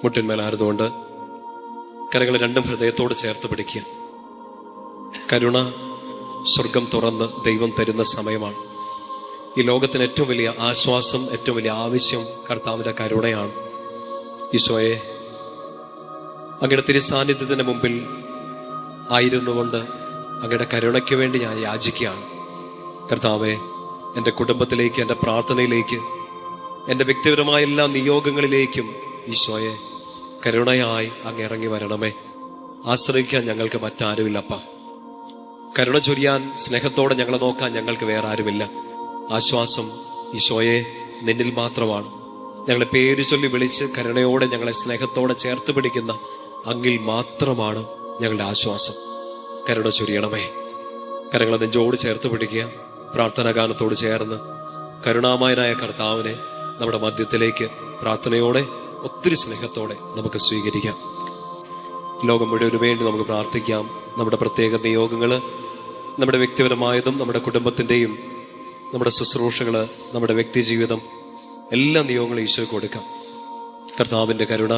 മുട്ടിന്മേലായിരുന്നുകൊണ്ട് കരങ്ങൾ രണ്ടും ഹൃദയത്തോട് ചേർത്ത് പിടിക്കുക. കരുണ സ്വർഗം തുറന്ന് ദൈവം തരുന്ന സമയമാണ്. ഈ ലോകത്തിന് ഏറ്റവും വലിയ ആശ്വാസം, ഏറ്റവും വലിയ ആവശ്യം കർത്താവിന്റെ കരുണയാണ്. ഈശോയെ, അങ്ങയുടെ തിരുസാന്നിധ്യത്തിന് മുമ്പിൽ ആയിരുന്നുകൊണ്ട് അങ്ങയുടെ കരുണയ്ക്ക് വേണ്ടി ഞാൻ യാചിക്കുകയാണ്. കർത്താവെ, എൻ്റെ കുടുംബത്തിലേക്ക്, എൻ്റെ പ്രാർത്ഥനയിലേക്ക്, എൻ്റെ വ്യക്തിപരമായ എല്ലാ നിയോഗങ്ങളിലേക്കും ഈശോയെ കരുണയായി അങ്ങ് ഇറങ്ങി വരണമേ. ആശ്രയിക്കാൻ ഞങ്ങൾക്ക് മറ്റാരുമില്ലപ്പ. കരുണ ചൊരിയാൻ, സ്നേഹത്തോടെ ഞങ്ങളെ നോക്കാൻ ഞങ്ങൾക്ക് വേറെ ആരുമില്ല. ആശ്വാസം ഈശോയെ നിന്നിൽ മാത്രമാണ്. ഞങ്ങളെ പേര് ചൊല്ലി വിളിച്ച് കരുണയോടെ ഞങ്ങളെ സ്നേഹത്തോടെ ചേർത്ത് പിടിക്കുന്ന അങ്ങിൽ മാത്രമാണ് ഞങ്ങളുടെ ആശ്വാസം. കരുണ ചൊരിയണമേ. കരങ്ങളെ നെഞ്ചോട് ചേർത്ത് പിടിക്കുക. പ്രാർത്ഥനാ ഗാനത്തോട് ചേർന്ന് കരുണാമയനായ കർത്താവിനെ നമ്മുടെ മധ്യത്തിലേക്ക് പ്രാർത്ഥനയോടെ, ഒത്തിരി സ്നേഹത്തോടെ നമുക്ക് സ്വീകരിക്കാം. ലോകം മുഴുവന് വേണ്ടി നമുക്ക് പ്രാർത്ഥിക്കാം. നമ്മുടെ പ്രത്യേക നിയോഗങ്ങള്, നമ്മുടെ വ്യക്തിപരമായതും നമ്മുടെ കുടുംബത്തിന്റെയും, നമ്മുടെ ശുശ്രൂഷകള്, നമ്മുടെ വ്യക്തി ജീവിതം, എല്ലാ നിയോഗങ്ങളും ഈശോയ്ക്ക് കൊടുക്കാം. കർത്താവിന്റെ കരുണ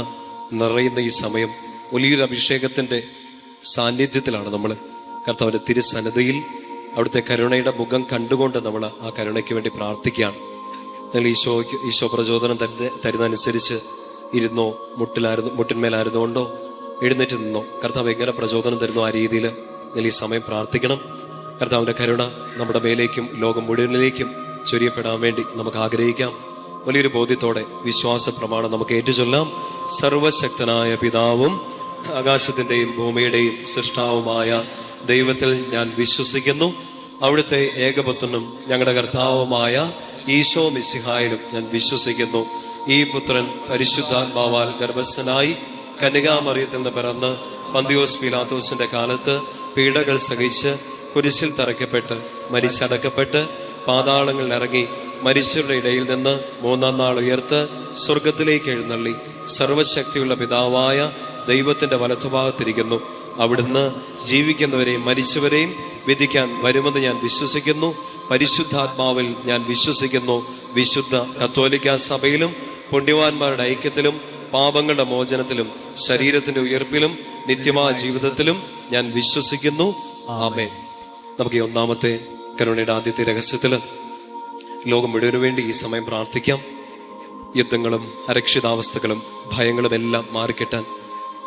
നിറയുന്ന ഈ സമയം വലിയൊരു അഭിഷേകത്തിന്റെ സാന്നിധ്യത്തിലാണ് നമ്മൾ. കർത്താവിന്റെ തിരുസന്നിധിയിൽ അവിടുത്തെ കരുണയുടെ മുഖം കണ്ടുകൊണ്ട് നമ്മൾ ആ കരുണയ്ക്ക് വേണ്ടി പ്രാർത്ഥിക്കുകയാണ്. നിങ്ങൾ ഈശോ പ്രചോദനം തരുന്നതനുസരിച്ച് ഇരുന്നോ, മുട്ടിന്മേലായിരുന്നുകൊണ്ടോ എഴുന്നേറ്റ് നിന്നോ, കർത്താവ് എങ്ങനെ പ്രചോദനം തരുന്നോ ആ രീതിയിൽ നിങ്ങൾ ഈ സമയം പ്രാർത്ഥിക്കണം. കർത്താവിന്റെ കരുണ നമ്മുടെ മേലേക്കും ലോകം മുഴുവനിലേക്കും ചൊരിയപ്പെടാൻ വേണ്ടി നമുക്ക് ആഗ്രഹിക്കാം. വലിയൊരു ബോധ്യത്തോടെ വിശ്വാസ പ്രമാണം നമുക്ക് ഏറ്റുചൊല്ലാം. സർവശക്തനായ പിതാവും ആകാശത്തിന്റെയും ഭൂമിയുടെയും സൃഷ്ടാവുമായ ദൈവത്തിൽ ഞാൻ വിശ്വസിക്കുന്നു. അവിടുത്തെ ഏകപുത്രനും ഞങ്ങളുടെ കർത്താവുമായ ഈശോ മിശിഹായിലും ഞാൻ വിശ്വസിക്കുന്നു. ഈ പുത്രൻ പരിശുദ്ധാത്മാവാൽ ഗർഭസ്ഥനായി കന്യകാമറിയത്തിൽ നിന്ന് പിറന്ന് പന്തിയോസ് പീലാത്തോസിന്റെ കാലത്ത് പീഡകൾ സഹിച്ച് കുരിശിൽ തറയ്ക്കപ്പെട്ട് മരിച്ചടക്കപ്പെട്ട് പാതാളങ്ങളിൽ ഇറങ്ങി മരിച്ചവരുടെ ഇടയിൽ നിന്ന് മൂന്നാം നാൾ ഉയർത്ത് സ്വർഗത്തിലേക്ക് എഴുന്നള്ളി സർവശക്തിയുള്ള പിതാവായ ദൈവത്തിന്റെ വലത്തുഭാഗത്തിരിക്കുന്നു. അവിടുന്ന് ജീവിക്കുന്നവരെയും മരിച്ചവരെയും വിധിക്കാൻ വരുമെന്ന് ഞാൻ വിശ്വസിക്കുന്നു. പരിശുദ്ധാത്മാവിൽ ഞാൻ വിശ്വസിക്കുന്നു. വിശുദ്ധ കത്തോലിക്ക സഭയിലും പുണ്യവാന്മാരുടെ ഐക്യത്തിലും പാപങ്ങളുടെ മോചനത്തിലും ശരീരത്തിന്റെ ഉയർപ്പിലും നിത്യമായ ജീവിതത്തിലും ഞാൻ വിശ്വസിക്കുന്നു. ആമേൻ. നമുക്ക് ഈ ഒന്നാമത്തെ കരുണയുടെ ആദ്യത്തെ രഹസ്യത്തില് ലോകം മുഴുവനു വേണ്ടി ഈ സമയം പ്രാർത്ഥിക്കാം. യുദ്ധങ്ങളും അരക്ഷിതാവസ്ഥകളും ഭയങ്ങളും എല്ലാം മാറിക്കിട്ടാൻ,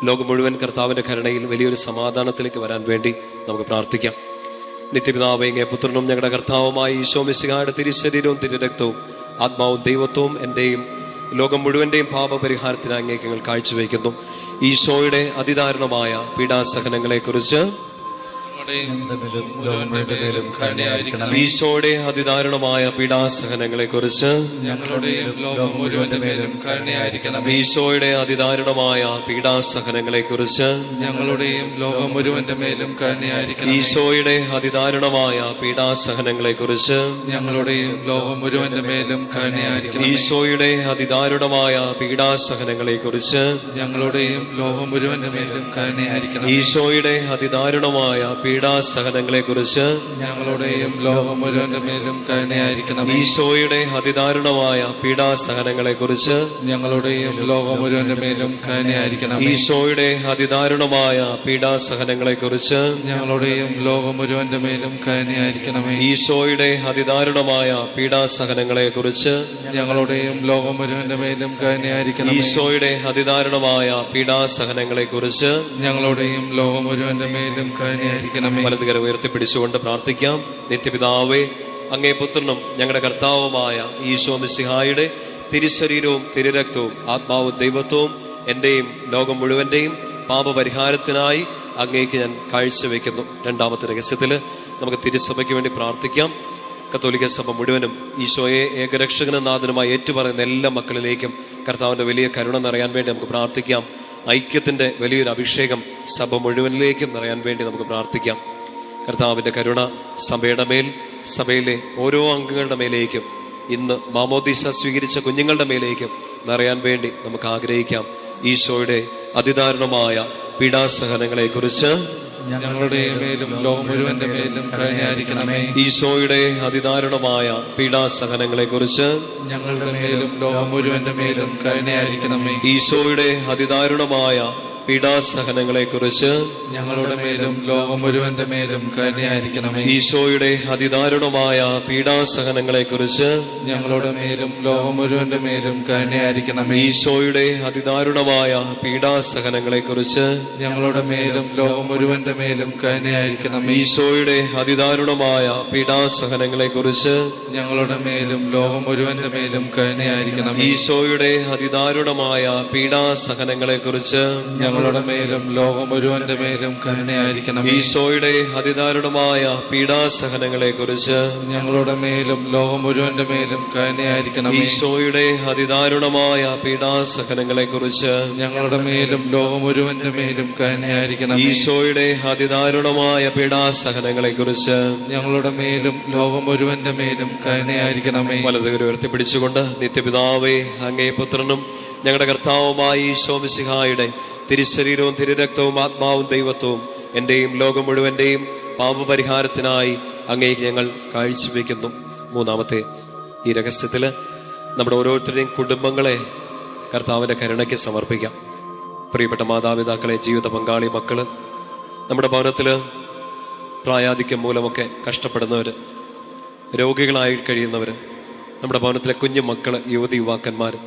ലോകം മുഴുവൻ കർത്താവിന്റെ കരുണയിൽ വലിയൊരു സമാധാനത്തിലേക്ക് വരാൻ വേണ്ടി നമുക്ക് പ്രാർത്ഥിക്കാം. നിത്യപിതാവേ, അങ്ങേ പുത്രനും ഞങ്ങളുടെ കർത്താവുമായ ഈശോ മിശിഹായുടെ തിരുശരീരവും തിരുരക്തവും ആത്മാവും ദൈവത്വവും എന്റെയും ലോകം മുഴുവന്റെയും പാപപരിഹാരത്തിന് അങ്ങേക്ക് ഞങ്ങൾ കാഴ്ചവെക്കുന്നു. ഈശോയുടെ അതിദാരുണമായ പീഡാസഹനങ്ങളെ കുറിച്ച്, ഈശോയുടെ അതിദാരുണമായ പീഡാസഹനങ്ങളെ കുറിച്ച്, ഈശോയുടെ അതിദാരുണമായ പീഡാസഹനങ്ങളെ കുറിച്ച്, ഈശോയുടെ അതിദാരുണമായ പീഡാസഹനങ്ങളെ കുറിച്ച്, ഈശോയുടെ അതിദാരുണമായ പീഡാസഹനങ്ങളെ കുറിച്ച്, ഈശോയുടെ അതിദാരുണമായ പീഡാസഹനങ്ങളെ കുറിച്ച്, ഈശോയുടെ അതിദാരുണമായ പീഡാസഹനങ്ങളെ കുറിച്ച്, ഈശോയുടെ അതിദാരുണമായ പീഡാസഹനങ്ങളെ കുറിച്ച്, ഈശോയുടെ അതിദാരുണമായ പീഡാസഹനങ്ങളെ കുറിച്ച്, ഈശോയുടെ അതിദാരുണമായ പീഡാസഹനങ്ങളെ കുറിച്ച്, വലതുകര ഉയർത്തിപ്പിടിച്ചുകൊണ്ട് പ്രാർത്ഥിക്കാം. നിത്യപിതാവേ, അങ്ങേ പുത്രനും ഞങ്ങളുടെ കർത്താവുമായ ഈശോ മിശിഹായുടെ തിരുശരീരവും തിരുരക്തവും ആത്മാവും ദൈവത്വവും എന്റെയും ലോകം മുഴുവന്റെയും പാപപരിഹാരത്തിനായി അങ്ങേക്ക് ഞാൻ കാഴ്ചവെക്കുന്നു. രണ്ടാമത്തെ രഹസ്യത്തില് നമുക്ക് തിരുസഭയ്ക്ക് വേണ്ടി പ്രാർത്ഥിക്കാം. കത്തോലിക്ക സഭ മുഴുവനും ഈശോയെ ഏകരക്ഷകനും നാഥനുമായി ഏറ്റുപറയുന്ന എല്ലാ മക്കളിലേക്കും കർത്താവിന്റെ വലിയ കരുണ നിറയാൻ വേണ്ടി നമുക്ക് പ്രാർത്ഥിക്കാം. ഐക്യത്തിന്റെ വലിയൊരു അഭിഷേകം സഭ മുഴുവനിലേക്കും നിറയാൻ വേണ്ടി നമുക്ക് പ്രാർത്ഥിക്കാം. കർത്താവിന്റെ കരുണ സഭയുടെ മേൽ, സഭയിലെ ഓരോ അംഗങ്ങളുടെ മേലേക്കും, ഇന്ന് മാമോദീസ സ്വീകരിച്ച കുഞ്ഞുങ്ങളുടെ മേലേക്കും നിറയാൻ വേണ്ടി നമുക്ക് ആഗ്രഹിക്കാം. ഈശോയുടെ അതിദാരുണമായ പീഡാസഹനങ്ങളെ കുറിച്ച്, ഞങ്ങളുടെ മേലും ലോകം മുഴുവന്റെ മേലും കരുണയായിരിക്കണമേ. ഈശോയുടെ അതിദാരുണമായ പീഡാസഹനങ്ങളെ കുറിച്ച് ഞങ്ങളുടെ മേലും ലോകം മുഴുവന്റെ മേലും കരുണയായിരിക്കണമേ. ഈശോയുടെ അതിദാരുണമായ പീഡാസഹനങ്ങളെ കുറിച്ച് ഞങ്ങളുടെ മേലും ലോകം മുഴുവന്റെ മേലും കരുണയായിരിക്കണമേ. ഈശോയുടെ അതിദാരുണമായ പീഡാസഹനങ്ങളെ കുറിച്ച് ഞങ്ങളുടെ മേലും ലോകം മുഴുവന്റെ മേലും കരുണയായിരിക്കണമേ. ഈശോയുടെ അതിദാരുണമായ പീഡാസഹനങ്ങളെ കുറിച്ച് ഞങ്ങളുടെ മേലും ലോകം മുഴുവന്റെ മേലും കരുണയായിരിക്കണമേ. ഈശോയുടെ അതിദാരുണമായ പീഡാസഹനങ്ങളെ കുറിച്ച് ഞങ്ങളുടെ മേലും ലോകം മുഴുവന്റെ മേലും കരുണയായിരിക്കണമേ. ഈശോയുടെ അതിദാരുണമായ പീഡാസഹനങ്ങളെ കുറിച്ച് ഞങ്ങളുടെ മേലും ലോകം മുഴുവന്റെ മേലും കരുണയായിരിക്കണമേ. ഈശോയുടെ അതിദാരുണമായ പീഡാസഹനങ്ങളെ കുറിച്ച് ഞങ്ങളുടെ മേലും ലോകം മുഴുവന്റെ മേലും കരുണയായിരിക്കണമേ. ഈശോയുടെ അതിദാരുണമായ പീഡാസഹനങ്ങളെ കുറിച്ച് ഞങ്ങളുടെ മേലും ലോകം മുഴുവന്റെ മേലും കരുണയായിരിക്കണമേ. ഈശോയുടെ അതിദാരുണമായ പീഡാസഹനങ്ങളെ കുറിച്ച് ഞങ്ങളുടെ മേലും ലോകം മുഴുവന്റെ മേലും കരുണയായിരിക്കണമേ. വലതുകരം ഉയർത്തിപ്പിടിച്ചുകൊണ്ട് നിത്യപിതാവേ, അങ്ങേ പുത്രനും ഞങ്ങളുടെ കർത്താവുമായ ഈശോ മിശിഹായുടെ തിരുശരീരവും തിരുരക്തവും ആത്മാവും ദൈവത്വവും എന്റെയും ലോകം മുഴുവന്റെയും പാപപരിഹാരത്തിനായി അങ്ങേക്ക് ഞങ്ങൾ കാഴ്ചവെക്കുന്നു. മൂന്നാമത്തെ ഈ രഹസ്യത്തില് നമ്മുടെ ഓരോരുത്തരുടെയും കുടുംബങ്ങളെ കർത്താവിന്റെ കരുണയ്ക്ക് സമർപ്പിക്കാം. പ്രിയപ്പെട്ട മാതാപിതാക്കളെ, ജീവിത പങ്കാളി, മക്കള്, നമ്മുടെ ഭവനത്തില് പ്രായാധിക്യം മൂലമൊക്കെ കഷ്ടപ്പെടുന്നവര്, രോഗികളായി കഴിയുന്നവര്, നമ്മുടെ ഭവനത്തിലെ കുഞ്ഞു മക്കള്, യുവതി യുവാക്കന്മാര്,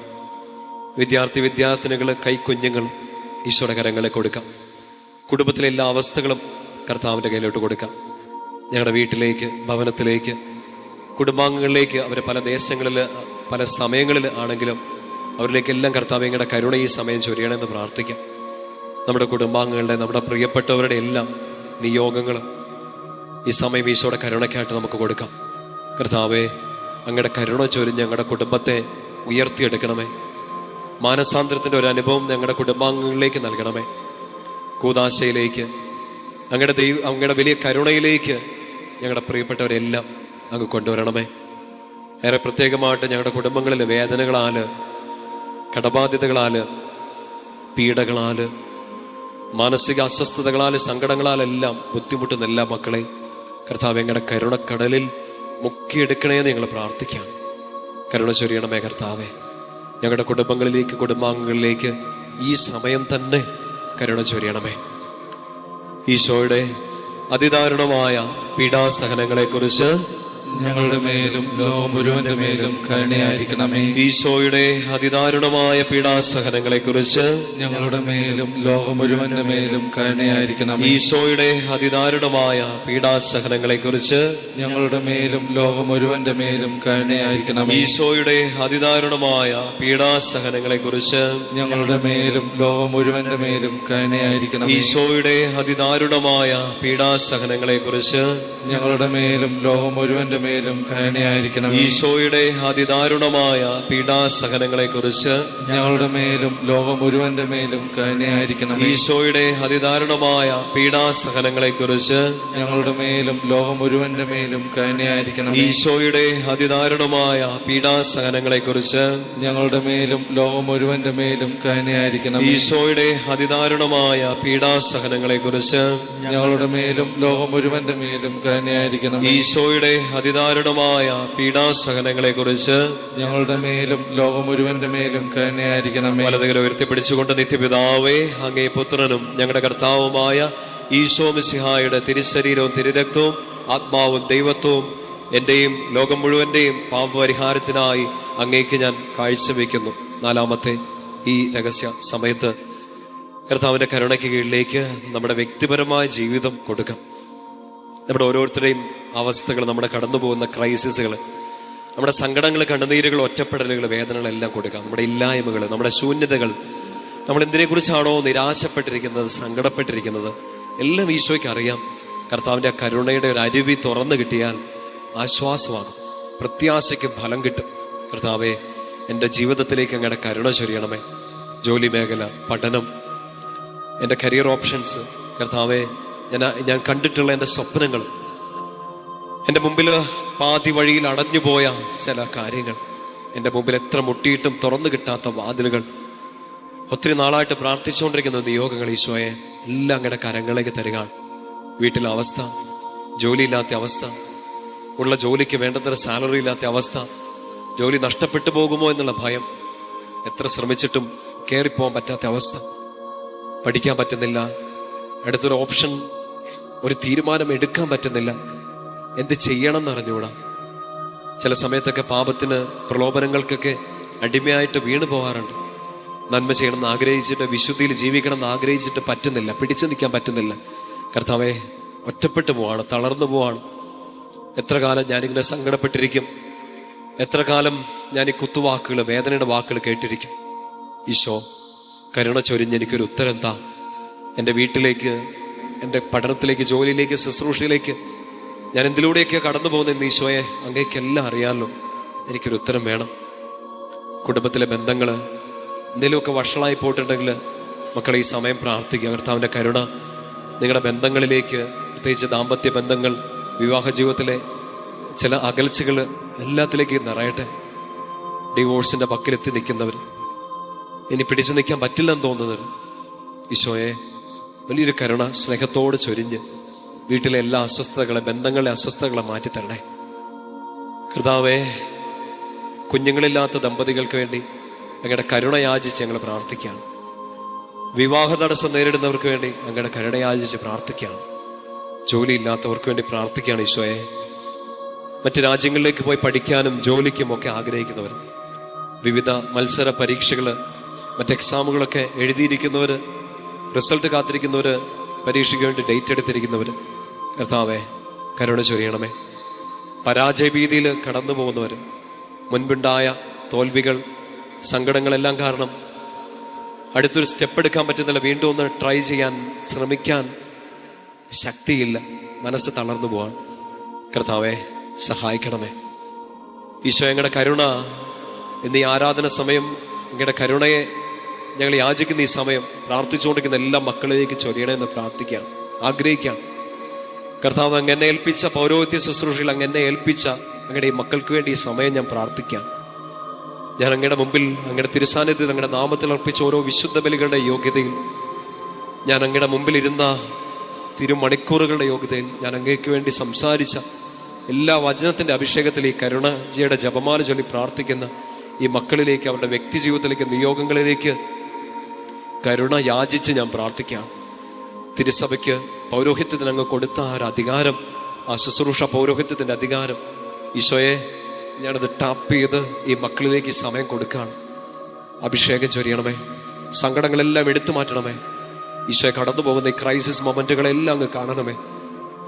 വിദ്യാർത്ഥിനികള്, കൈക്കുഞ്ഞുങ്ങൾ ഈശോയുടെ കരങ്ങളെ കൊടുക്കാം. കുടുംബത്തിലെ എല്ലാ അവസ്ഥകളും കർത്താവിന്റെ കയ്യിലോട്ട് കൊടുക്കാം. ഞങ്ങളുടെ വീട്ടിലേക്ക്, ഭവനത്തിലേക്ക്, കുടുംബാംഗങ്ങളിലേക്ക്, അവരെ പല ദേശങ്ങളിൽ, പല സമയങ്ങളിൽ ആണെങ്കിലും അവരിലേക്കെല്ലാം കർത്താവ് ഞങ്ങളുടെ കരുണ ഈ സമയം ചൊരിയണമെന്ന് പ്രാർത്ഥിക്കാം. നമ്മുടെ കുടുംബാംഗങ്ങളുടെ, നമ്മുടെ പ്രിയപ്പെട്ടവരുടെ എല്ലാം നിയോഗങ്ങൾ ഈ സമയം ഈശോയുടെ കരുണയ്ക്കായിട്ട് നമുക്ക് കൊടുക്കാം. കർത്താവേ, അങ്ങയുടെ കരുണ ചൊരിഞ്ഞ് ഞങ്ങളുടെ കുടുംബത്തെ ഉയർത്തിയെടുക്കണമേ. മാനസാന്തരത്തിന്റെ ഒരു അനുഭവം ഞങ്ങളുടെ കുടുംബാംഗങ്ങളിലേക്ക് നൽകണമേ. കൂദാശയിലേക്ക്, അങ്ങയുടെ വലിയ കരുണയിലേക്ക് ഞങ്ങളുടെ പ്രിയപ്പെട്ടവരെല്ലാം അങ്ങ് കൊണ്ടുവരണമേ. ഏറെ പ്രത്യേകമായിട്ട് ഞങ്ങളുടെ കുടുംബങ്ങളിലെ വേദനകളാല്, കടബാധ്യതകളാല്, പീഡകളാല്, മാനസിക അസ്വസ്ഥതകളാല്, സങ്കടങ്ങളാലെല്ലാം ബുദ്ധിമുട്ടുന്ന എല്ലാ മക്കളെ കർത്താവ് ഞങ്ങളുടെ കരുണക്കടലിൽ മുക്കിയെടുക്കണേന്ന് ഞങ്ങൾ പ്രാർത്ഥിക്കാം. കരുണ ചൊരിയണമേ കർത്താവേ. ഞങ്ങളുടെ കുടുംബങ്ങളിലേക്ക്, കുടുംബാംഗങ്ങളിലേക്ക് ഈ സമയം തന്നെ കരുണ ചൊരിയണമേ. ഈശോയുടെ അതിദാരുണമായ പീഡാസഹനങ്ങളെ കുറിച്ച് ഞങ്ങളുടെ മേലും ലോകം മുഴുവന്റെ മേലും കരുണയായിരിക്കണമേ. ഈശോയുടെ അതിദാരുണമായ പീഡാസഹനങ്ങളെ കുറിച്ച് ഞങ്ങളുടെ മേലും ലോകം മുഴുവന്റെ മേലും കരുണയായിരിക്കണമേ. ഈശോയുടെ അതിദാരുണമായ പീഡാസഹനങ്ങളെ കുറിച്ച് ഞങ്ങളുടെ മേലും ലോകം മുഴുവന്റെ മേലും കരുണയായിരിക്കണമേ. ഈശോയുടെ അതിദാരുണമായ പീഡാസഹനങ്ങളെ കുറിച്ച് ഞങ്ങളുടെ മേലും ലോകം മുഴുവന്റെ മേലും കരുണയായിരിക്കണമേ. ഈശോയുടെ അതിദാരുണമായ പീഡാസഹനങ്ങളെ കുറിച്ച് ഞങ്ങളുടെ മേലും ലോകം മുഴുവന്റെ മേലും കരുണയായിരിക്കണം. ഈശോയുടെ അതിദാരുണമായ പീഡാസഹനങ്ങളെ കുറിച്ച് ഞങ്ങളുടെ മേലും ലോകം മുഴുവന്റെ മേലും കരുണയായിരിക്കണം. ഈശോയുടെ അതിദാരുണമായ പീഡാസഹനങ്ങളെ കുറിച്ച് ഞങ്ങളുടെ മേലും ലോകം മുഴുവന്റെ മേലും കരുണയായിരിക്കണം. ഈശോയുടെ അതിദാരുണമായ പീഡാസഹനങ്ങളെ കുറിച്ച് ഞങ്ങളുടെ മേലും ലോകം മുഴുവന്റെ മേലും കരുണയായിരിക്കണം. ഈശോയുടെ അതിദാരുണമായ പീഡാസഹനങ്ങളെ കുറിച്ച് ഞങ്ങളുടെ മേലും ലോകം മുഴുവന്റെ മേലും കരുണയായിരിക്കണം. ഈശോയുടെ അതിദാരുണമായ പീഡാസഹനങ്ങളെ കുറിച്ച് ഞങ്ങളുടെ മേലും ലോകം മുഴുവന്റെ മേലും കരുണയായിരിക്കണം. വലതുകരം ഉയർത്തിപ്പിടിച്ചുകൊണ്ട് നിത്യപിതാവേ, അങ്ങേ പുത്രനും ഞങ്ങളുടെ കർത്താവുമായ ഈശോ മിശിഹായുടെ തിരുശരീരവും തിരുരക്തവും ആത്മാവും ദൈവത്വവും എന്റെയും ലോകം മുഴുവന്റെയും പാപപരിഹാരത്തിനായി അങ്ങേക്ക് ഞാൻ കാഴ്ചവെക്കുന്നു. നാലാമത്തെ ഈ രഹസ്യ സമയത്ത് കർത്താവിന്റെ കരുണയ്ക്ക് കീഴിലേക്ക് നമ്മുടെ വ്യക്തിപരമായ ജീവിതം കൊടുക്കാം. നമ്മുടെ ഓരോരുത്തരുടെയും അവസ്ഥകൾ, നമ്മുടെ കടന്നു പോകുന്ന ക്രൈസിസുകൾ, നമ്മുടെ സങ്കടങ്ങൾ, കണ്ണുനീരുകൾ, ഒറ്റപ്പെടലുകൾ, വേദനകളെല്ലാം കൊടുക്കാം. നമ്മുടെ ഇല്ലായ്മകൾ, നമ്മുടെ ശൂന്യതകൾ, നമ്മൾ എന്തിനെക്കുറിച്ചാണോ നിരാശപ്പെട്ടിരിക്കുന്നത്, സങ്കടപ്പെട്ടിരിക്കുന്നത്, എല്ലാം ഈശോയ്ക്ക് അറിയാം. കർത്താവിന്റെ കരുണയുടെ ഒരു അരുവി തുറന്നു കിട്ടിയാൽ ആശ്വാസമാകും, പ്രത്യാശയ്ക്ക് ഫലം കിട്ടും. കർത്താവെ, എൻ്റെ ജീവിതത്തിലേക്ക് അങ്ങയുടെ കരുണ ചൊരിയണമേ. ജോലി മേഖല, പഠനം, എൻ്റെ കരിയർ ഓപ്ഷൻസ്, കർത്താവെ, ഞാൻ കണ്ടിട്ടുള്ള എൻ്റെ സ്വപ്നങ്ങൾ, എൻ്റെ മുമ്പിൽ പാതി വഴിയിൽ അടഞ്ഞുപോയ ചില കാര്യങ്ങൾ, എൻ്റെ മുമ്പിൽ എത്ര മുട്ടിയിട്ടും തുറന്നു കിട്ടാത്ത വാതിലുകൾ, ഒത്തിരി നാളായിട്ട് പ്രാർത്ഥിച്ചുകൊണ്ടിരിക്കുന്ന നിയോഗങ്ങൾ ഈശോയെ എല്ലാം അങ്ങയുടെ കരങ്ങളിലേക്ക് തരികയാണ്. വീട്ടിലെ അവസ്ഥ, ജോലിയില്ലാത്ത അവസ്ഥ, ഉള്ള ജോലിക്ക് വേണ്ടത്ര സാലറി ഇല്ലാത്ത അവസ്ഥ, ജോലി നഷ്ടപ്പെട്ടു പോകുമോ എന്നുള്ള ഭയം, എത്ര ശ്രമിച്ചിട്ടും കയറിപ്പോകാൻ പറ്റാത്ത അവസ്ഥ, പഠിക്കാൻ പറ്റുന്നില്ല, അടുത്തൊരു ഓപ്ഷൻ, ഒരു തീരുമാനം എടുക്കാൻ പറ്റുന്നില്ല, എന്ത് ചെയ്യണം എന്നറിഞ്ഞൂടാ. ചില സമയത്തൊക്കെ പാപത്തിന്, പ്രലോഭനങ്ങൾക്കൊക്കെ അടിമയായിട്ട് വീണു പോകാറുണ്ട്. നന്മ ചെയ്യണമെന്ന് ആഗ്രഹിച്ചിട്ട്, വിശുദ്ധിയിൽ ജീവിക്കണം എന്ന് ആഗ്രഹിച്ചിട്ട് പറ്റുന്നില്ല, പിടിച്ചു നിൽക്കാൻ പറ്റുന്നില്ല. കർത്താവേ, ഒറ്റപ്പെട്ടു പോവാണ്, തളർന്നു പോവാണ്. എത്ര കാലം ഞാനിങ്ങനെ സങ്കടപ്പെട്ടിരിക്കും, എത്ര കാലം ഞാൻ ഈ കുത്തുവാക്കുകൾ, വേദനയുടെ വാക്കുകൾ കേട്ടിരിക്കും. ഈശോ, കരുണ ചൊരിഞ്ഞ് എനിക്കൊരു ഉത്തരം താ. എൻ്റെ വീട്ടിലേക്ക്, എൻ്റെ പഠനത്തിലേക്ക്, ജോലിയിലേക്ക്, ശുശ്രൂഷയിലേക്ക് ഞാൻ എന്തിലൂടെയൊക്കെ കടന്നു പോകുന്ന ഈശോയെ, അങ്ങേക്കെല്ലാം അറിയാമല്ലോ, എനിക്കൊരു ഉത്തരം വേണം. കുടുംബത്തിലെ ബന്ധങ്ങൾ എന്തെങ്കിലുമൊക്കെ വഷളായി പോയിട്ടുണ്ടെങ്കിൽ മക്കളെ ഈ സമയം പ്രാർത്ഥിക്കുക. കർത്താവിൻ്റെ കരുണ നിങ്ങളുടെ ബന്ധങ്ങളിലേക്ക്, പ്രത്യേകിച്ച് ദാമ്പത്യ ബന്ധങ്ങൾ, വിവാഹ ജീവിതത്തിലെ ചില അകൽച്ചകൾ എല്ലാത്തിലേക്ക് നിറയട്ടെ. ഡിവോഴ്സിന്റെ പക്കലെത്തി നിൽക്കുന്നവർ, ഇനി പിടിച്ചു നിൽക്കാൻ പറ്റില്ലെന്ന് തോന്നുന്നവർ, ഈശോയെ വലിയൊരു കരുണ സ്നേഹത്തോട് ചൊരിഞ്ഞ് വീട്ടിലെ എല്ലാ അസ്വസ്ഥതകളെ, ബന്ധങ്ങളിലെ അസ്വസ്ഥതകളെ മാറ്റിത്തരണേ. കർത്താവേ, കുഞ്ഞുങ്ങളില്ലാത്ത ദമ്പതികൾക്ക് വേണ്ടി അങ്ങയുടെ കരുണ യാചിച്ച് ഞങ്ങൾ പ്രാർത്ഥിക്കുകയാണ്. വിവാഹ തടസ്സം നേരിടുന്നവർക്ക് വേണ്ടി അങ്ങയുടെ കരുണ യാചിച്ച് പ്രാർത്ഥിക്കുകയാണ്. ജോലിയില്ലാത്തവർക്ക് വേണ്ടി പ്രാർത്ഥിക്കുകയാണ് ഈശോയെ. മറ്റ് രാജ്യങ്ങളിലേക്ക് പോയി പഠിക്കാനും ജോലിക്കും ഒക്കെ ആഗ്രഹിക്കുന്നവർ, വിവിധ മത്സര പരീക്ഷകൾ, മറ്റ് എക്സാമുകളൊക്കെ എഴുതിയിരിക്കുന്നവർ, റിസൾട്ട് കാത്തിരിക്കുന്നവർ, പരീക്ഷയ്ക്ക് വേണ്ടി ഡേറ്റ് എടുത്തിരിക്കുന്നവർ, കർത്താവേ കരുണ ചൊരിയണമേ. പരാജയഭീതിയിൽ കടന്നു പോകുന്നവർ, മുൻപുണ്ടായ തോൽവികൾ, സങ്കടങ്ങളെല്ലാം കാരണം അടുത്തൊരു സ്റ്റെപ്പ് എടുക്കാൻ പറ്റുന്നില്ല, വീണ്ടും ഒന്ന് ട്രൈ ചെയ്യാൻ ശ്രമിക്കാൻ ശക്തിയില്ല, മനസ്സ് തളർന്നു പോവാൻ. കർത്താവേ സഹായിക്കണമേ. ഈശോ, ഞങ്ങളുടെ കരുണ എന്നീ ആരാധന സമയം, ഞങ്ങളുടെ കരുണയെ ഞങ്ങൾ യാചിക്കുന്ന ഈ സമയം പ്രാർത്ഥിച്ചുകൊണ്ടിരിക്കുന്ന എല്ലാ മക്കളിലേക്ക് ചൊരിയണമെന്ന് പ്രാർത്ഥിക്കാം, ആഗ്രഹിക്കാം. കർത്താവ് അങ്ങനെ ഏൽപ്പിച്ച പൗരോഹിത്യ ശുശ്രൂഷയിൽ അങ്ങനെ ഏൽപ്പിച്ച അങ്ങയുടെ ഈ മക്കൾക്ക് വേണ്ടി ഈ സമയം ഞാൻ പ്രാർത്ഥിക്കാം. ഞാൻ അങ്ങയുടെ മുമ്പിൽ, അങ്ങയുടെ തിരുസാന്നിധ്യത്തിൽ, അങ്ങയുടെ നാമത്തിൽ അർപ്പിച്ച ഓരോ വിശുദ്ധ ബലികളുടെ യോഗ്യതയിൽ, ഞാൻ അങ്ങയുടെ മുമ്പിൽ ഇരുന്ന തിരുമണിക്കൂറുകളുടെ യോഗ്യതയിൽ, ഞാൻ അങ്ങേക്ക് വേണ്ടി സംസാരിച്ച എല്ലാ വചനത്തിന്റെ അഭിഷേകത്തിൽ ഈ കരുണജിയുടെ ജപമാല ചൊല്ലി പ്രാർത്ഥിക്കുന്ന ഈ മക്കളിലേക്ക്, അവരുടെ വ്യക്തി ജീവിതത്തിലേക്ക്, നിയോഗങ്ങളിലേക്ക് കരുണ യാചിച്ച് ഞാൻ പ്രാർത്ഥിക്കാം. തിരുസഭയ്ക്ക് പൗരോഹിത്യത്തിന് അങ്ങ് കൊടുത്ത ആ ഒരു അധികാരം, ആ ശുശ്രൂഷ പൗരോഹിത്യത്തിന്റെ അധികാരം, ഈശോയെ ഞാനത് ടാപ്പ് ചെയ്ത് ഈ മക്കളിലേക്ക് ഈ സമയം കൊടുക്കുകയാണ്. അഭിഷേകം ചൊരിയണമേ, സങ്കടങ്ങളെല്ലാം എടുത്തു മാറ്റണമേ. ഈശോയെ, കടന്നു പോകുന്ന ഈ ക്രൈസിസ് മൊമെന്റുകളെല്ലാം അങ്ങ് കാണണമേ.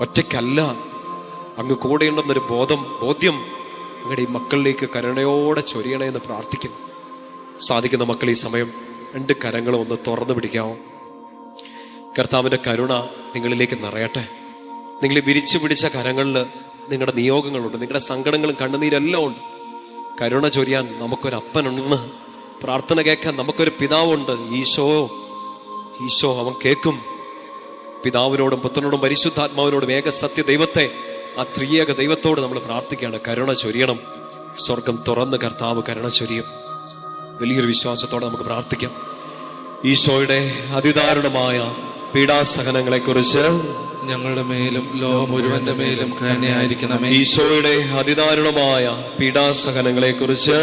ഒറ്റയ്ക്കല്ല, അങ്ങ് കൂടെയുണ്ടെന്നൊരു ബോധ്യം അങ്ങയുടെ ഈ മക്കളിലേക്ക് കരുണയോടെ ചൊരിയണേ എന്ന് പ്രാർത്ഥിക്കുന്നു. സാധിക്കുന്ന മക്കൾ ഈ സമയം രണ്ട് കരങ്ങളും ഒന്ന് തുറന്നു പിടിക്കാമോ? കർത്താവിന്റെ കരുണ നിങ്ങളിലേക്ക് നിറയട്ടെ. നിങ്ങൾ വിരിച്ചു പിടിച്ച കരങ്ങളിൽ നിങ്ങളുടെ നിയോഗങ്ങളുണ്ട്, നിങ്ങളുടെ സങ്കടങ്ങളും കണ്ണുനീരെല്ലാം ഉണ്ട്. കരുണ ചൊരിയാൻ നമുക്കൊരപ്പനുണ്ടെന്ന്, പ്രാർത്ഥന കേൾക്കാൻ നമുക്കൊരു പിതാവുണ്ട്. ഈശോ അവൻ കേൾക്കും. പിതാവിനോടും പുത്രനോടും പരിശുദ്ധാത്മാവിനോടും ഏക സത്യ ദൈവത്തെ, ആ ത്രിയേക ദൈവത്തോട് നമ്മൾ പ്രാർത്ഥിക്കുകയാണ്. കരുണ ചൊരിയണം. സ്വർഗം തുറന്ന് കർത്താവ് കരുണ ചൊരിയും. വലിയൊരു വിശ്വാസത്തോടെ നമുക്ക് പ്രാർത്ഥിക്കാം. ഈശോയുടെ അതിദാരുണമായ പീഡാസഹനങ്ങളെ കുറിച്ച് ഞങ്ങളുടെ മേലും ലോകം മുഴുവന്റെ മേലും കരുണയായിരിക്കണമേ. ഈശോയുടെ അതിദാരുണമായ പീഡാസഹനങ്ങളെ കുറിച്ച്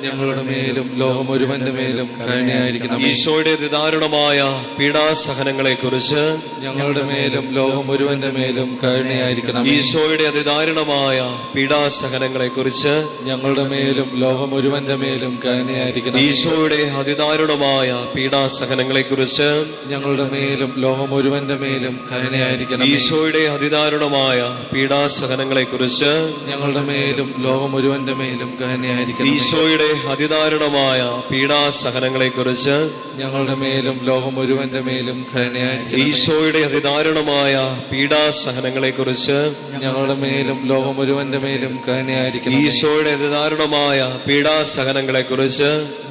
ഞങ്ങളുടെ മേലും ലോകം മുഴുവന്റെ മേലും കരുണയായിരിക്കണമേ. ഈശോയുടെ അതിദാരുണമായ പീഡാസഹനങ്ങളെ കുറിച്ച് ഞങ്ങളുടെ മേലും ലോകം മുഴുവന്റെ മേലും കരുണയായിരിക്കണമേ. ഈശോയുടെ അതിദാരുണമായ പീഡാസഹനങ്ങളെ കുറിച്ച് ഞങ്ങളുടെ മേലും ലോകം മുഴുവന്റെ മേലും കരുണയായിരിക്കണമേ. ഈശോയുടെ അതിദാരുണമായ പീഡാസഹനങ്ങളെ കുറിച്ച് ഞങ്ങളുടെ മേലും ലോകം മുഴുവന്റെ മേലും കരുണയായിരിക്കണമേ. ഈശോയുടെ അതിദാരുണമായ പീഡാസഹനങ്ങളെ കുറിച്ച് ഞങ്ങളുടെ മേലും ലോകം മുഴുവന്റെ മേലും കരുണയായിരിക്കണമേ. ഈശോയുടെ അതിദാരുണമായ പീഡാസഹനങ്ങളെ കുറിച്ച് ഞങ്ങളുടെ മേലും ലോകം മുഴുവന്റെ മേലും കരുണയായിരിക്കണമേ. ഈശോയുടെ അതിദാരുണമായ പീഡാസഹനങ്ങളെ കുറിച്ച് ഞങ്ങളുടെ മേലും ലോകം മുഴുവന്റെ മേലും കരുണയായിരിക്കണമേ. ഈശോയുടെ അതിദാരുണമായ പീഡാസഹനങ്ങളെ കുറിച്ച്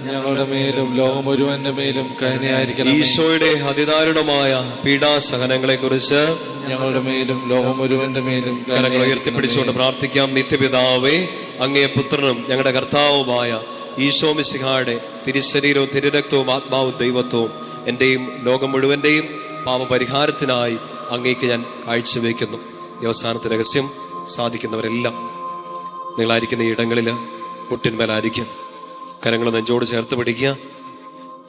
ഞങ്ങളുടെ മേലും ലോകം മുഴുവന്റെ മേലും കരുണയായിരിക്കണമേ. ഈശോയുടെ അതിദാരുണമായ പീഡാസഹനങ്ങളെ കുറിച്ച് ഞങ്ങളുടെ മേലും ലോകം മുഴുവന്റെ മേലും കരങ്ങൾ ഉയർത്തിപ്പിടിച്ചുകൊണ്ട് പ്രാർത്ഥിക്കാം. നിത്യപിതാവേ, അങ്ങേ പുത്രനും ഞങ്ങളുടെ കർത്താവുമായ ഈശോ മിശിഹായുടെ തിരുശരീരവും തിരുരക്തവും ആത്മാവും ദൈവത്വവും എന്റെയും ലോകം മുഴുവന്റെയും പാപപരിഹാരത്തിനായി അങ്ങേക്ക് ഞാൻ കാഴ്ചവെക്കുന്നു. ഈ അവസാനത്തെ രഹസ്യം സാധിക്കുന്നവരെല്ലാം നിങ്ങളായിരിക്കുന്ന ഈ ഇടങ്ങളിൽ മുട്ടിന്മേലായിരിക്കും. കരങ്ങൾ നെഞ്ചോട് ചേർത്ത് പിടിക്കുക.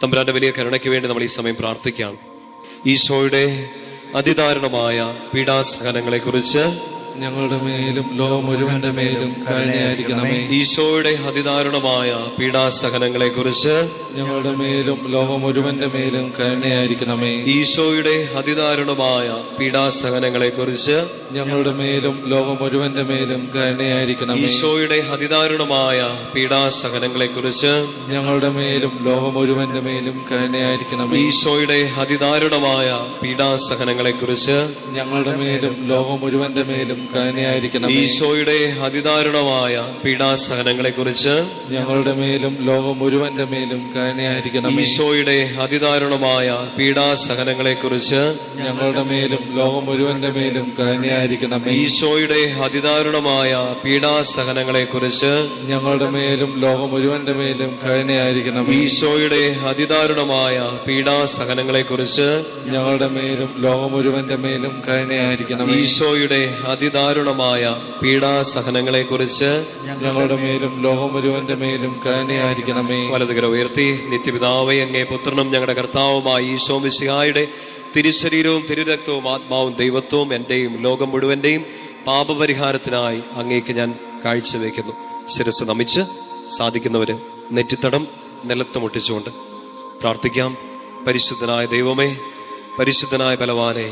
തമ്പുരാന്റെ വലിയ കരുണയ്ക്ക് വേണ്ടി നമ്മൾ ഈ സമയം പ്രാർത്ഥിക്കുകയാണ്. ഈശോയുടെ അതിദാരുണമായ പീഡാസഹനങ്ങളെ കുറിച്ച് ഞങ്ങളുടെ മേലും ലോകം മുഴുവന്റെ മേലും കരുണയായിരിക്കണമേ. ഈശോയുടെ അതിദാരുണമായ പീഡാസഹനങ്ങളെ കുറിച്ച് ഞങ്ങളുടെ മേലും ലോകം മുഴുവന്റെ മേലും കരുണയായിരിക്കണമേ. ഈശോയുടെ അതിദാരുണമായ പീഡാസഹനങ്ങളെ കുറിച്ച് ഞങ്ങളുടെ മേലും ലോകം മുഴുവന്റെ മേലും കരുണയായിരിക്കണമേ. ഈശോയുടെ അതിദാരുണമായ പീഡാസഹനങ്ങളെ കുറിച്ച് ഞങ്ങളുടെ മേലും ലോകം മുഴുവന്റെ മേലും കരുണയായിരിക്കണമേ. ഈശോയുടെ അതിദാരുണമായ പീഡാസഹനങ്ങളെ കുറിച്ച് ഞങ്ങളുടെ മേലും ലോകം മുഴുവന്റെ മേലും കരുണയായിരിക്കണമേ. ഈശോയുടെ അതിദാരുണമായ പീഡാസഹനങ്ങളെ കുറിച്ച് ഞങ്ങളുടെ മേലും ലോകം മുഴുവന്റെ മേലും കരുണയായിരിക്കണമേ. ഈശോയുടെ അതിദാരുണമായ പീഡാസഹനങ്ങളെ കുറിച്ച് ഞങ്ങളുടെ മേലും ലോകം മുഴുവന്റെ മേലും കരുണയായിരിക്കണമേ. ഈശോയുടെ അതിദാരുണമായ പീഡാസഹനങ്ങളെ കുറിച്ച് ഞങ്ങളുടെ മേലും ലോകം മുഴുവന്റെ മേലും കരുണയായിരിക്കണമേ. ഈശോയുടെ അതിദാരുണമായ പീഡാസഹനങ്ങളെ കുറിച്ച് ഞങ്ങളുടെ മേലും ലോകം മുഴുവന്റെ മേലും കരുണയായിരിക്കണമേ. ഈശോയുടെ അതിദാരുണമായ പീഡാസഹനങ്ങളെ കുറിച്ച് ഞങ്ങളുടെ മേലും ലോകം മുഴുവന്റെ മേലും കരുണയായിരിക്കണമേ. വലതുകര ഉയർത്തി. നിത്യപിതാവേ, അങ്ങേ പുത്രനും ഞങ്ങളുടെ കർത്താവുമായ ഈശോ മിശിഹായുടെ തിരുശരീരവും തിരുരക്തവും ആത്മാവും ദൈവത്വവും എന്റെയും ലോകം മുഴുവന്റെയും പാപപരിഹാരത്തിനായി അങ്ങേക്ക് ഞാൻ കാഴ്ചവെക്കുന്നു. ശിരസ് നമിച്ച് സാധിക്കുന്നവര് നെറ്റിത്തടം നിലത്ത് മുട്ടിച്ചുകൊണ്ട് പ്രാർത്ഥിക്കാം. പരിശുദ്ധനായ ദൈവമേ, പരിശുദ്ധനായ ബലവാനെ,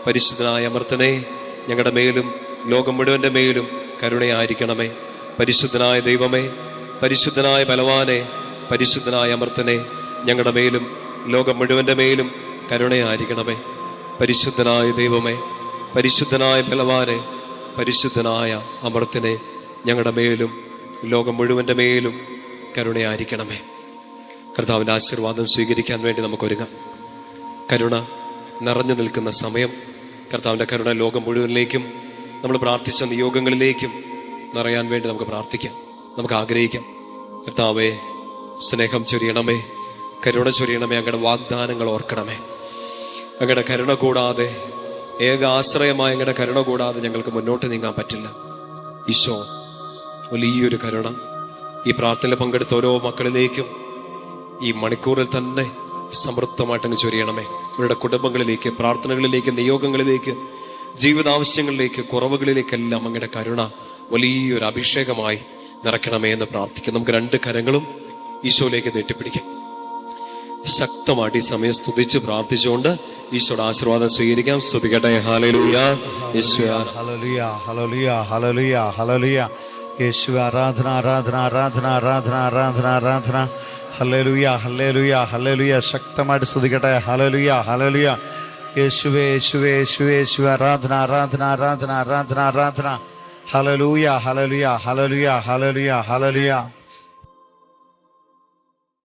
പരിശുദ്ധനായ അമർത്തനെ, ഞങ്ങളുടെ മേലും ലോകം മുഴുവന്റെ മേലും കരുണയായിരിക്കണമേ. പരിശുദ്ധനായ ദൈവമേ, പരിശുദ്ധനായ ബലവാനെ, പരിശുദ്ധനായ അമർത്തനെ, ഞങ്ങളുടെ മേലും ലോകം മുഴുവന്റെ മേലും കരുണയായിരിക്കണമേ. പരിശുദ്ധനായ ദൈവമേ, പരിശുദ്ധനായ ബലവാനെ, പരിശുദ്ധനായ അമർത്തനെ, ഞങ്ങളുടെ മേലും ലോകം മുഴുവന്റെ മേലും കരുണയായിരിക്കണമേ. കർത്താവിന്റെ ആശീർവാദം സ്വീകരിക്കാൻ വേണ്ടി നമുക്കൊരുങ്ങാം. കരുണ നിറഞ്ഞു നിൽക്കുന്ന സമയം. കർത്താവിന്റെ കരുണ ലോകം മുഴുവനിലേക്കും നമ്മൾ പ്രാർത്ഥിച്ച നിയോഗങ്ങളിലേക്കും നിറയാൻ വേണ്ടി നമുക്ക് പ്രാർത്ഥിക്കാം, നമുക്ക് ആഗ്രഹിക്കാം. കർത്താവേ, സ്നേഹം ചൊരിയണമേ, കരുണ ചൊരിയണമേ. അങ്ങയുടെ വാഗ്ദാനങ്ങൾ ഓർക്കണമേ. അങ്ങയുടെ കരുണ കൂടാതെ, ഏക ആശ്രയമായ അങ്ങയുടെ കരുണ കൂടാതെ ഞങ്ങൾക്ക് മുന്നോട്ട് നീങ്ങാൻ പറ്റില്ല. ഈശോ, വലിയൊരു കരുണ ഈ പ്രാർത്ഥനയിൽ പങ്കെടുത്ത ഓരോ മക്കളിലേക്കും ഈ മണിക്കൂറിൽ തന്നെ സമൃദ്ധമായിട്ടങ്ങ് ചൊരിയണമേ. ഇവരുടെ കുടുംബങ്ങളിലേക്ക്, പ്രാർത്ഥനകളിലേക്ക്, നിയോഗങ്ങളിലേക്ക്, ജീവിതാവശ്യങ്ങളിലേക്ക്, കുറവുകളിലേക്കെല്ലാം അങ്ങയുടെ കരുണ വലിയൊരു അഭിഷേകമായി നിറയ്ക്കണമേ എന്ന് പ്രാർത്ഥിക്കാം. നമുക്ക് രണ്ട് കരങ്ങളും ഈശോയിലേക്ക് നീട്ടിപ്പിടിക്കാം. ശക്തമായിട്ട് ഈ സമയം സ്തുതിച്ച് പ്രാർത്ഥിച്ചുകൊണ്ട് ഈശോയുടെ ആശീർവാദം സ്വീകരിക്കാം. സ്തുതിക്കട്ടെ. ഹല്ലേലൂയ. യേശുവേ, ഹല്ലേലൂയ, ഹല്ലേലൂയ, ഹല്ലേലൂയ, ഹല്ലേലൂയ. യേശുവേ, ആരാധന, ആരാധന, ആരാധന, ആരാധന, ആരാധന, ആരാധന. ഹല്ലേലൂയ, ഹല്ലേലൂയ, ഹല്ലേലൂയ. ശക്തമായിട്ട് സ്തുതിക്കട്ടെ. ഹല്ലേലൂയ, ഹല്ലേലൂയ. യേശുവേ, യേശുവേ, യേശുവേ, യേശുവേ. ആരാധന, ആരാധന, ആരാധന, ആരാധന, ആരാധന. ഹല്ലേലൂയ, ഹല്ലേലൂയ, ഹല്ലേലൂയ, ഹല്ലേലൂയ, ഹല്ലേലൂയ.